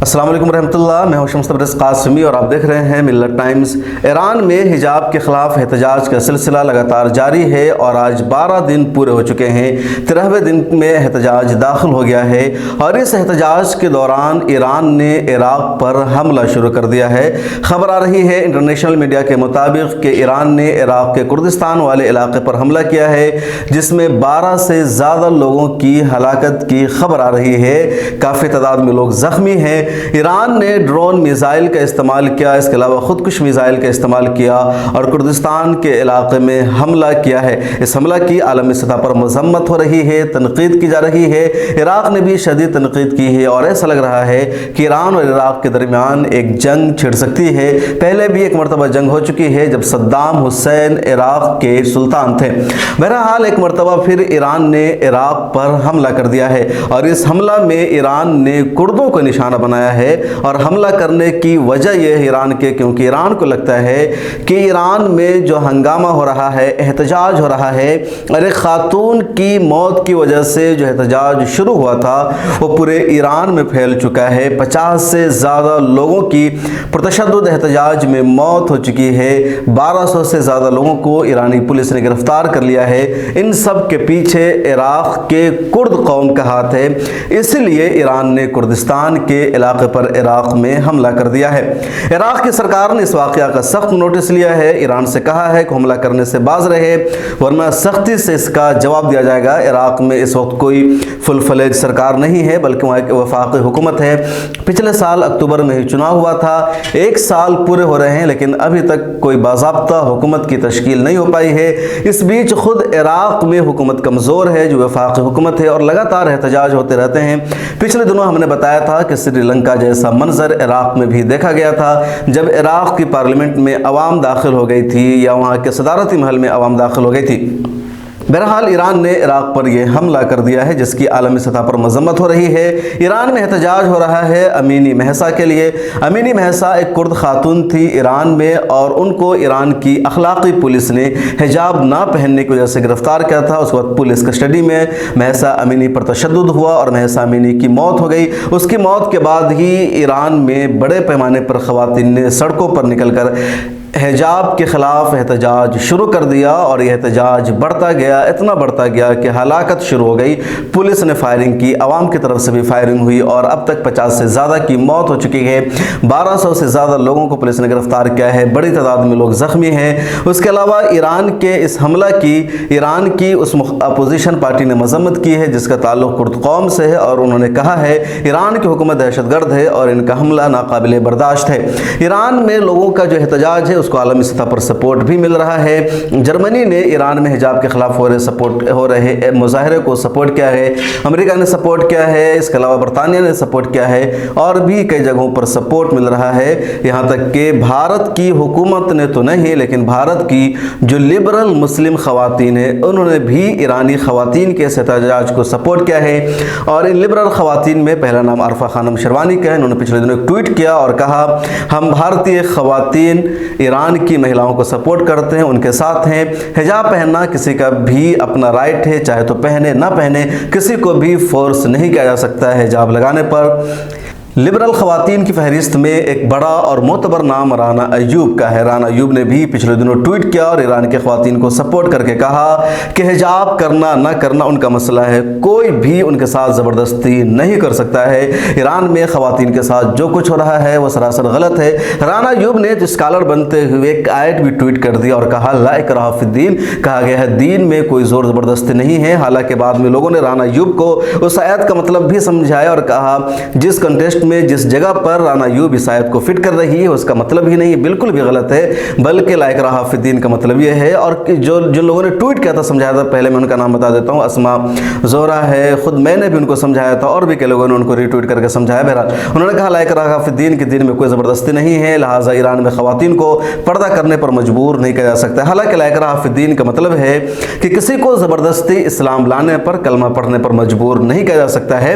السلام علیکم ورحمۃ اللہ، میں ہوں شمس تبریز قاسمی اور آپ دیکھ رہے ہیں ملت ٹائمز۔ ایران میں حجاب کے خلاف احتجاج کا سلسلہ لگاتار جاری ہے اور آج 12 دن پورے ہو چکے ہیں۔ 13ویں دن میں احتجاج داخل ہو گیا ہے اور اس احتجاج کے دوران ایران نے عراق پر حملہ شروع کر دیا ہے۔ خبر آ رہی ہے انٹرنیشنل میڈیا کے مطابق کہ ایران نے عراق کے کردستان والے علاقے پر حملہ کیا ہے، جس میں 12 سے زیادہ لوگوں کی ہلاکت کی خبر آ رہی ہے۔ کافی تعداد میں لوگ زخمی ہیں۔ ایران نے ڈرون میزائل کا استعمال کیا، اس کے علاوہ خودکش میزائل کا استعمال کیا اور کردستان کے علاقے میں حملہ کیا ہے۔ اس حملہ کی عالمی سطح پر مذمت ہو رہی ہے، تنقید کی جا رہی ہے۔ عراق نے بھی شدید تنقید کی ہے اور ایسا لگ رہا ہے کہ ایران اور عراق کے درمیان ایک جنگ چھڑ سکتی ہے۔ پہلے بھی ایک مرتبہ جنگ ہو چکی ہے جب صدام حسین عراق کے سلطان تھے۔ بہرحال ایک مرتبہ پھر ایران نے عراق پر حملہ کر دیا ہے اور اس حملہ میں ایران نے کردوں کو نشانہ بنایا ہے اور حملہ کرنے کی وجہ یہ ہے ایران کے، کیونکہ ایران کو لگتا ہے کہ ایران میں جو ہنگامہ ہو رہا ہے، احتجاج ہو رہا ہے اور ایک خاتون کی موت کی وجہ سے جو احتجاج شروع ہوا تھا وہ پورے ایران میں پھیل چکا ہے۔ 50 سے زیادہ لوگوں کی پرتشدد احتجاج میں موت ہو چکی ہے۔ 1200 سے زیادہ لوگوں کو ایرانی پولیس نے گرفتار کر لیا ہے۔ ان سب کے پیچھے عراق کے کرد قوم کا ہاتھ ہے، اس لیے ایران نے کردستان کے علاقے پر عراق میں حملہ کر دیا ہے۔ عراق کی سرکار نے اس واقعہ کا سخت نوٹس لیا ہے، ایران سے کہا ہے کہ حملہ کرنے سے باز رہے ورنہ سختی سے اس کا جواب دیا جائے گا۔ عراق میں اس وقت کوئی فل فلیج سرکار نہیں ہے بلکہ وہاں ایک وفاقی حکومت ہے۔ پچھلے سال اکتوبر میں ہی چناؤ ہوا تھا، 1 سال پورے ہو رہے ہیں لیکن ابھی تک کوئی باضابطہ حکومت کی تشکیل نہیں ہو پائی ہے۔ اس بیچ خود عراق میں حکومت کمزور ہے جو وفاقی حکومت ہے اور لگاتار احتجاج ہوتے رہتے ہیں۔ پچھلے دنوں ہم نے بتایا تھا کہ سری لنکا جیسا منظر عراق میں بھی دیکھا گیا تھا جب عراق کی پارلیمنٹ میں عوام داخل ہو گئی تھی یا وہاں کے صدارتی محل میں عوام داخل ہو گئی تھی۔ بہرحال ایران نے عراق پر یہ حملہ کر دیا ہے جس کی عالمی سطح پر مذمت ہو رہی ہے۔ ایران میں احتجاج ہو رہا ہے امینی مہسا کے لیے۔ امینی مہسا ایک کرد خاتون تھی ایران میں اور ان کو ایران کی اخلاقی پولیس نے حجاب نہ پہننے کی وجہ سے گرفتار کیا تھا۔ اس وقت پولیس کسٹڈی میں مہسا امینی پر تشدد ہوا اور مہسا امینی کی موت ہو گئی۔ اس کی موت کے بعد ہی ایران میں بڑے پیمانے پر خواتین نے سڑکوں پر نکل کر حجاب کے خلاف احتجاج شروع کر دیا اور یہ احتجاج بڑھتا گیا، اتنا بڑھتا گیا کہ ہلاکت شروع ہو گئی۔ پولیس نے فائرنگ کی، عوام کی طرف سے بھی فائرنگ ہوئی اور اب تک 50 سے زیادہ کی موت ہو چکی ہے۔ 1200 سے زیادہ لوگوں کو پولیس نے گرفتار کیا ہے، بڑی تعداد میں لوگ زخمی ہیں۔ اس کے علاوہ ایران کے اس حملہ کی ایران کی اس اپوزیشن پارٹی نے مذمت کی ہے جس کا تعلق کرد قوم سے ہے اور انہوں نے کہا ہے ایران کی حکومت دہشت گرد ہے اور ان کا حملہ ناقابل برداشت ہے۔ ایران میں لوگوں کا جو احتجاج ہے اس کو عالمی سطح پر سپورٹ بھی مل رہا ہے۔ جرمنی نے ایران میں حجاب کے خلاف ہو رہے مظاہرے کو سپورٹ کیا ہے، امریکہ نے سپورٹ کیا ہے، اس کے علاوہ برطانیہ نے سپورٹ کیا ہے اور بھی کئی جگہوں پر سپورٹ مل رہا ہے۔ یہاں تک کہ بھارت کی حکومت نے تو نہیں لیکن بھارت کی جو لبرل مسلم خواتین ہیں انہوں نے بھی ایرانی خواتین کے اس احتجاج کو سپورٹ کیا ہے اور ان لبرل خواتین میں پہلا نام عارفہ خانم شیروانی کا ہے۔ انہوں نے پچھلے دنوں ایک ٹویٹ کیا اور کہا ہم بھارتی خواتین ایران کی مہیلاؤں کو سپورٹ کرتے ہیں، ان کے ساتھ ہیں۔ حجاب پہننا کسی کا بھی اپنا رائٹ ہے، چاہے تو پہنے نہ پہنے، کسی کو بھی فورس نہیں کیا جا سکتا ہے حجاب لگانے پر۔ لبرل خواتین کی فہرست میں ایک بڑا اور معتبر نام رانا ایوب کا ہے۔ رانا ایوب نے بھی پچھلے دنوں ٹویٹ کیا اور ایران کے خواتین کو سپورٹ کر کے کہا کہ حجاب کرنا نہ کرنا ان کا مسئلہ ہے، کوئی بھی ان کے ساتھ زبردستی نہیں کر سکتا ہے۔ ایران میں خواتین کے ساتھ جو کچھ ہو رہا ہے وہ سراسر غلط ہے۔ رانا ایوب نے اسکالر بنتے ہوئے ایک آیت بھی ٹویٹ کر دیا اور کہا لا اکراہ فی الدین، کہا گیا ہے دین میں کوئی زور زبردستی نہیں ہے۔ حالانکہ بعد میں لوگوں نے رانا ایوب کو اس آیت کا مطلب بھی سمجھایا اور کہا جس کنٹیکسٹ میں جس جگہ پر رانا ایوب اس آیت کو فٹ کر رہی ہے اس کا مطلب ہی نہیں، بالکل بھی غلط ہے، بلکہ لا اکراہ فی الدین کا مطلب یہ ہے۔ اور جو لوگوں نے ٹویٹ کیا تھا سمجھایا تھا، پہلے میں ان کا نام بتا دیتا ہوں، اسما زہرا ہے، خود میں نے بھی ان کو سمجھایا تھا اور بھی کئی لوگوں نے ان کو ری ٹویٹ کر کے سمجھایا۔ بہرحال انہوں نے کہا لا اکراہ فی الدین کہ دین میں کوئی زبردستی نہیں ہے، لہٰذا ایران میں خواتین کو پردہ کرنے پر مجبور نہیں کیا جا سکتا۔ حالانکہ لا اکراہ فی الدین کا مطلب ہے کہ کسی کو زبردستی اسلام لانے پر، کلمہ پڑھنے پر مجبور نہیں کیا جا سکتا ہے۔